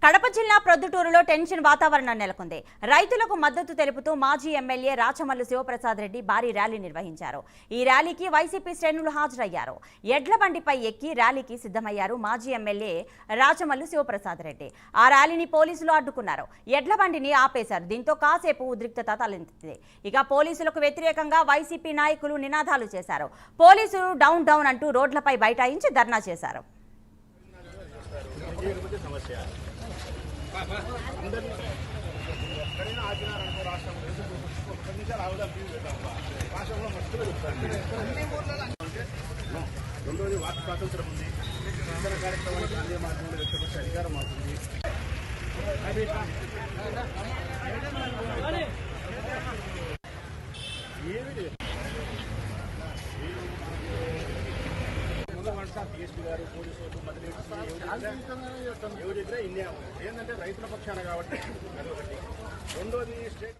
కడప జిల్లా ప్రొద్దుటూరులో టెన్షన్ వాతావరణం నెలకొంది. రైతులకు మద్దతు తెలుపుతూ మాజీ ఎమ్మెల్యే రాచమల్లు శివప్రసాద్ రెడ్డి భారీ ర్యాలీ నిర్వహించారు. ఈ ర్యాలీకి వైసీపీ శ్రేణులు హాజరయ్యారు. ఎడ్ల బండిపై ఎక్కి ర్యాలీకి సిద్ధమయ్యారు మాజీ ఎమ్మెల్యే రాచమల్లు శివప్రసాద్ రెడ్డి. ఆ ర్యాలీని పోలీసులు అడ్డుకున్నారు. ఎడ్ల బండిని ఆపేశారు. దీంతో కాసేపు ఉద్రిక్తత తలెత్తింది. ఇక పోలీసులకు వ్యతిరేకంగా వైసీపీ నాయకులు నినాదాలు చేశారు. పోలీసులు డౌన్ డౌన్ అంటూ రోడ్లపై బైఠాయించి ధర్నా చేశారు. రెండోది వాక్ స్వాతంత్రం ఉంది. ఇతర కార్యక్రమానికి అదే మార్గంలో వ్యక్తపరిచే అధికారం అవుతుంది. ఏమి లేదు. డిఎస్పీ గారు పోలీసులు ఎవరి దగ్గర ఇన్నే ఏంటంటే రైతుల పక్షాన కాబట్టి అదొకటి. రెండోది స్టేట్